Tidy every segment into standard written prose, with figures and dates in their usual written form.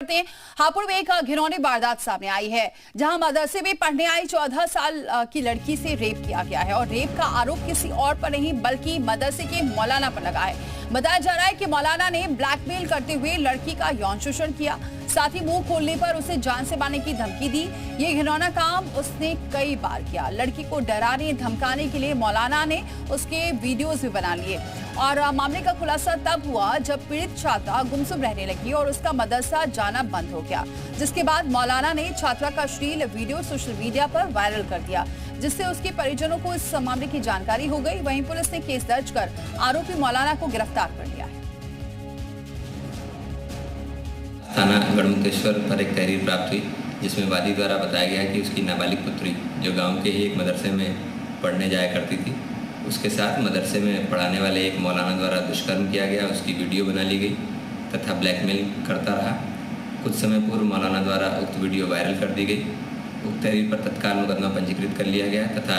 हापुड़ में एक घिनौनी वारदात सामने आई है, जहां मदरसे में पढ़ने आई 14 साल की लड़की से रेप किया गया है और रेप का आरोप किसी और पर नहीं बल्कि मदरसे के मौलाना पर लगा है। बताया जा रहा है कि मौलाना ने ब्लैकमेल करते हुए लड़की का यौन शोषण किया, साथ ही मुंह खोलने पर उसे जान से मारने की धमकी दी। ये घिनौना काम उसने कई बार किया। लड़की को डराने धमकाने के लिए मौलाना ने उसके वीडियोज भी बना लिए और मामले का खुलासा तब हुआ जब पीड़ित छात्रा गुमसुम रहने लगी और उसका मदरसा जाना बंद हो गया, जिसके बाद मौलाना ने छात्रा का अश्लील वीडियो सोशल मीडिया पर वायरल कर दिया, जिससे उसके परिजनों को इस मामले की जानकारी हो गई। वहीं पुलिस ने केस दर्ज कर आरोपी मौलाना को गिरफ्तार कर लिया है। थाना गढ़मुक्तेश्वर पर एक तहरीर प्राप्त हुई, जिसमें वादी द्वारा बताया गया कि उसकी नाबालिग पुत्री जो गांव के ही एक मदरसे में पढ़ने जाया करती थी, उसके साथ मदरसे में पढ़ाने वाले एक मौलाना द्वारा दुष्कर्म किया गया। उसकी वीडियो बना ली गई तथा ब्लैकमेल करता रहा। कुछ समय पूर्व मौलाना द्वारा उक्त वीडियो वायरल कर दी गई। उक्त तहरीर पर तत्काल मुकदमा पंजीकृत कर लिया गया तथा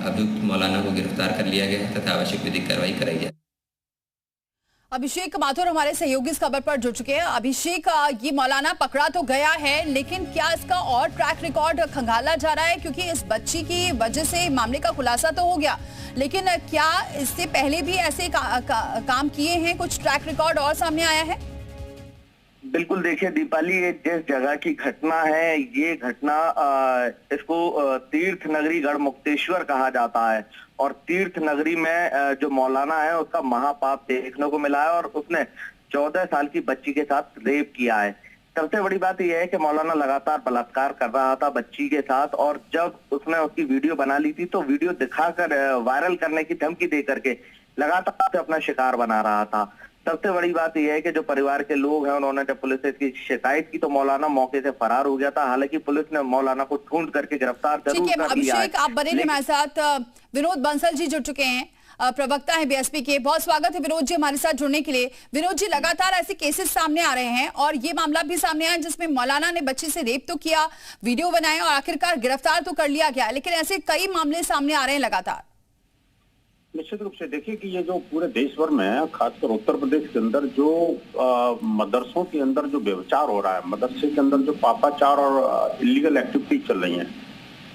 अभियुक्त मौलाना को गिरफ्तार कर लिया गया तथा आवश्यक विधिक कार्रवाई कराई जाए। अभिषेक माथुर हमारे सहयोगी इस खबर पर जुड़ चुके हैं। अभिषेक, ये मौलाना पकड़ा तो गया है, लेकिन क्या इसका और ट्रैक रिकॉर्ड खंगाला जा रहा है? क्योंकि इस बच्ची की वजह से मामले का खुलासा तो हो गया, लेकिन क्या इससे पहले भी ऐसे काम किए हैं? कुछ ट्रैक रिकॉर्ड और सामने आया है? बिल्कुल, देखिए दीपाली, ये जिस जगह की घटना है, ये घटना इसको तीर्थ नगरी गढ़मुक्तेश्वर कहा जाता है और तीर्थ नगरी में जो मौलाना है उसका महापाप देखने को मिला है और उसने 14 साल की बच्ची के साथ रेप किया है। सबसे बड़ी बात यह है कि मौलाना लगातार बलात्कार कर रहा था बच्ची के साथ और जब उसने उसकी वीडियो बना ली थी तो वीडियो दिखाकर वायरल करने की धमकी दे करके लगातार अपना शिकार बना रहा था। सबसे बड़ी बात यह है कि जो परिवार के लोग हैं उन्होंने जब पुलिस से इसकी शिकायत की तो मौलाना मौके से फरार हो गया था। हालांकि पुलिस ने मौलाना को ढूंढ करके गिरफ्तार जरूर कर लिया है। अभिषेक, आप बने रहिए हमारे साथ। विनोद बंसल जी जुड़ चुके हैं, प्रवक्ता है बीएसपी के। बहुत स्वागत है विनोद जी हमारे साथ जुड़ने के लिए। विनोद जी, लगातार ऐसे केसेस सामने आ रहे हैं और ये मामला भी सामने आया जिसमें मौलाना ने बच्ची से रेप तो किया, वीडियो बनाए और आखिरकार गिरफ्तार तो कर लिया गया, लेकिन ऐसे कई मामले सामने आ रहे हैं लगातार। निश्चित रूप से देखिए कि ये जो पूरे देश भर में, खासकर उत्तर प्रदेश के अंदर जो मदरसों के अंदर जो व्यभिचार हो रहा है, मदरसे के अंदर जो पापाचार और इलीगल एक्टिविटीज चल रही हैं,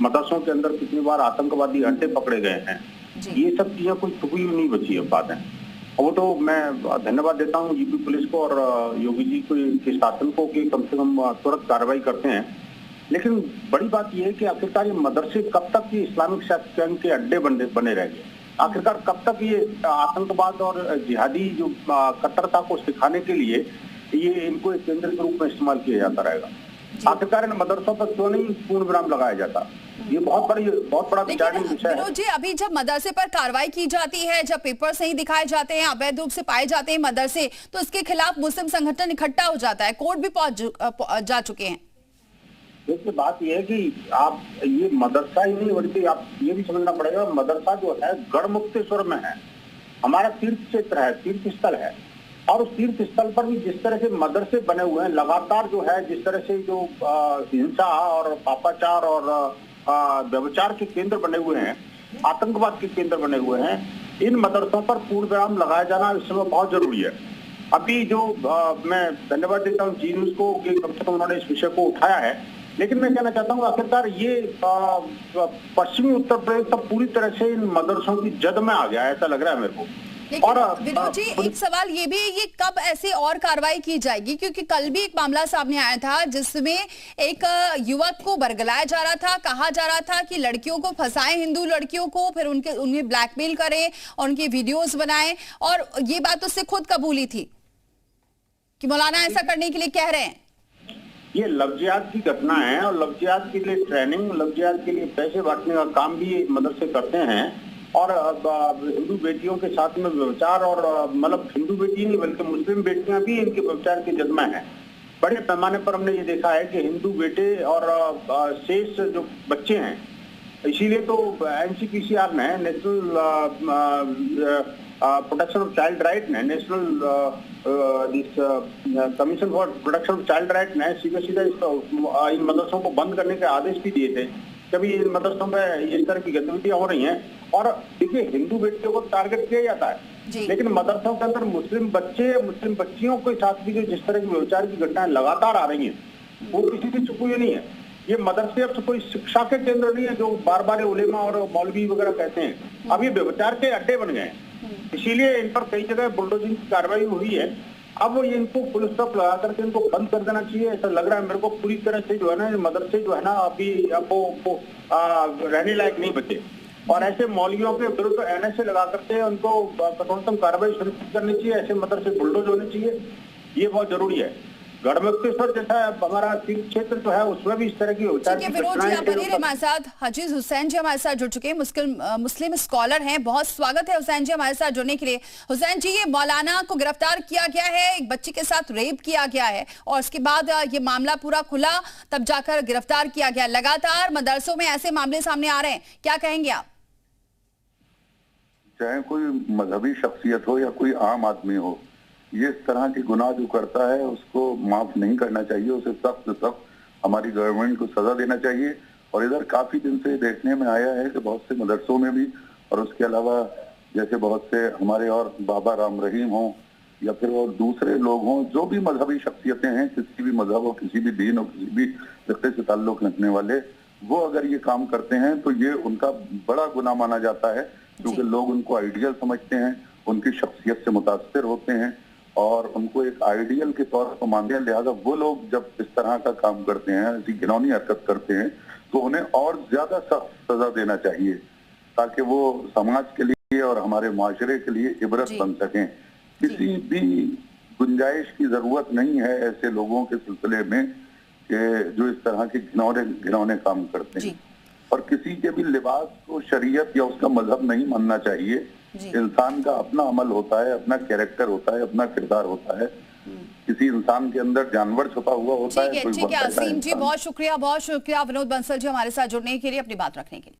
मदरसों के अंदर कितनी बार आतंकवादी अड्डे पकड़े गए हैं, ये सब चीजें कोई छुपी नहीं बची है बातें। और वो तो मैं धन्यवाद देता हूँ यूपी पुलिस को और योगी जी के शासन को कि कम से कम तुरंत कार्रवाई करते हैं। लेकिन बड़ी बात यह है कि आखिरकार ये मदरसे कब तक ये इस्लामिक सेक्ट के अड्डे बने रहेंगे? आखिरकार कब तक ये आतंकवाद और जिहादी जो कट्टरता को सिखाने के लिए ये इनको एक केंद्र के रूप में इस्तेमाल किया जाता रहेगा? आखिरकार इन मदरसों पर क्यों नहीं पूर्ण विराम लगाया जाता? ये बहुत बड़ा विचारणीय विषय है। विनोद जी, अभी जब मदरसे पर कार्रवाई की जाती है, जब पेपर सही दिखाए जाते हैं, अवैध रूप से पाए जाते हैं मदरसे, तो इसके खिलाफ मुस्लिम संगठन इकट्ठा हो जाता है, कोर्ट भी पहुंच जा चुके हैं। देखिए, बात यह है कि आप ये मदरसा ही नहीं बल्कि आप ये भी समझना पड़ेगा, मदरसा जो है गढ़मुक्तेश्वर में है, हमारा तीर्थ क्षेत्र है, तीर्थ स्थल है और उस तीर्थ स्थल पर भी जिस तरह से मदरसे बने हुए हैं, लगातार जो है जिस तरह से जो हिंसा और पापाचार और व्यभिचार के केंद्र बने हुए हैं, आतंकवाद के केंद्र बने हुए हैं, इन मदरसों पर पूर्ण विराम लगाया जाना इस समय बहुत जरूरी है। अभी जो मैं धन्यवाद देता हूँ जी न्यूज को कि कम से कम उन्होंने इस विषय को उठाया है, लेकिन मैं कहना चाहता हूँ आखिरकार ये पश्चिमी उत्तर प्रदेश तो पूरी तरह से इन मदरसों की जद में आ गया है, ऐसा लग रहा है मेरे को। और विनोद जी, एक सवाल ये भी, ये कब ऐसे और कार्रवाई की जाएगी? क्योंकि कल भी एक मामला सामने आया था जिसमें एक युवक को बरगलाया जा रहा था, कहा जा रहा था कि लड़कियों को फंसाएं, हिंदू लड़कियों को, फिर उन्हें ब्लैकमेल करें और उनकी वीडियोस बनाएं, और ये बात उससे खुद कबूली थी कि मौलाना ऐसा करने के लिए कह रहे हैं। ये लफ्जियात की घटना है और लफ्जियात के लिए ट्रेनिंग, लफ्जियात के लिए पैसे बांटने का काम भी मदरसे करते हैं और हिंदू बेटियों के साथ में व्यभिचार और मतलब हिंदू बेटी नहीं बल्कि मुस्लिम बेटियां भी इनके व्यभिचार के जद में हैं। बड़े पैमाने पर हमने ये देखा है कि हिंदू बेटे और शेष जो बच्चे हैं, इसीलिए तो NCPCR ने, national protection of child right ने, national commission for protection of child right ने सीधा इन मदरसों को बंद करने के आदेश भी दिए थे। कभी मदरसों में इस तरह की गतिविधियां हो रही हैं और देखिए हिंदू बेटियों को टारगेट किया जाता है। जी। लेकिन मदरसों के अंदर मुस्लिम बच्चे, मुस्लिम बच्चियों के साथ भी जो जिस तरह की व्यभिचार की घटनाएं लगातार आ रही हैं, वो किसी की चुकी नहीं है। ये मदरसे अब कोई शिक्षा के केंद्र नहीं है जो बार बार उलेमा और मौलवी वगैरह कहते हैं। अब ये व्यभिचार के अड्डे बन गए हैं, इसीलिए इन पर कई जगह बुलडोजिंग की कार्रवाई हुई है। अब ये इनको पुलिस स्टॉप लगा करके इनको बंद कर देना चाहिए, ऐसा लग रहा है मेरे को। पूरी तरह से जो है ना मदरसे जो है ना अभी वो रहने लायक नहीं बचे, और ऐसे मौलवियों के विरुद्ध NSA लगा करके उनको कठोरतम कार्रवाई सुनिश्चित करनी चाहिए। ऐसे मदरसे बुलडोज होने चाहिए, ये बहुत जरूरी है। गढ़मुक्तेश्वर जैसा हमारा तीर्थ क्षेत्र जो है उसमें भी इस तरह की ठीक है विनोद जी, आप बने रहिए हमारे साथ। हजीज हुसैन जी हमारे साथ जुड़ चुके हैं, मुस्लिम स्कॉलर हैं। बहुत स्वागत है हुसैन जी हमारे साथ जुड़ने के लिए। हुसैन जी, ये मौलाना को गिरफ्तार किया गया है, एक बच्ची के साथ रेप किया गया है और उसके बाद ये मामला पूरा खुला, तब जाकर गिरफ्तार किया गया। लगातार मदरसों में ऐसे मामले सामने आ रहे हैं, क्या कहेंगे आप? चाहे कोई मजहबी शख्सियत हो या कोई आम आदमी हो, ये इस तरह के गुनाह जो करता है उसको माफ नहीं करना चाहिए। उसे सख्त से सख्त हमारी गवर्नमेंट को सजा देना चाहिए। और इधर काफी दिन से देखने में आया है कि बहुत से मदरसों में भी, और उसके अलावा जैसे बहुत से हमारे और बाबा राम रहीम हो या फिर और दूसरे लोग हों, जो भी मजहबी शख्सियतें हैं, किसी भी मजहब हो, किसी भी दीन हो, किसी भी फिक़्हे से ताल्लुक रखने वाले, वो अगर ये काम करते हैं तो ये उनका बड़ा गुनाह माना जाता है, क्योंकि लोग उनको आइडियल समझते हैं, उनकी शख्सियत से मुतासिर होते हैं और उनको एक आइडियल के तौर पर मानते हैं। लिहाजा वो लोग जब इस तरह का काम करते हैं, ऐसी घिनौनी हरकत करते हैं, तो उन्हें और ज्यादा सख्त सजा देना चाहिए, ताकि वो समाज के लिए और हमारे माशरे के लिए इबरत बन सकें। किसी भी गुंजाइश की जरूरत नहीं है ऐसे लोगों के सिलसिले में कि जो इस तरह के घिनौने काम करते हैं। और किसी के भी लिबास को शरीयत या उसका मजहब नहीं मानना चाहिए। इंसान का अपना अमल होता है, अपना कैरेक्टर होता है, अपना किरदार होता है। किसी इंसान के अंदर जानवर छुपा हुआ होता है। ठीक है असीम जी, बहुत शुक्रिया विनोद बंसल जी हमारे साथ जुड़ने के लिए, अपनी बात रखने के लिए।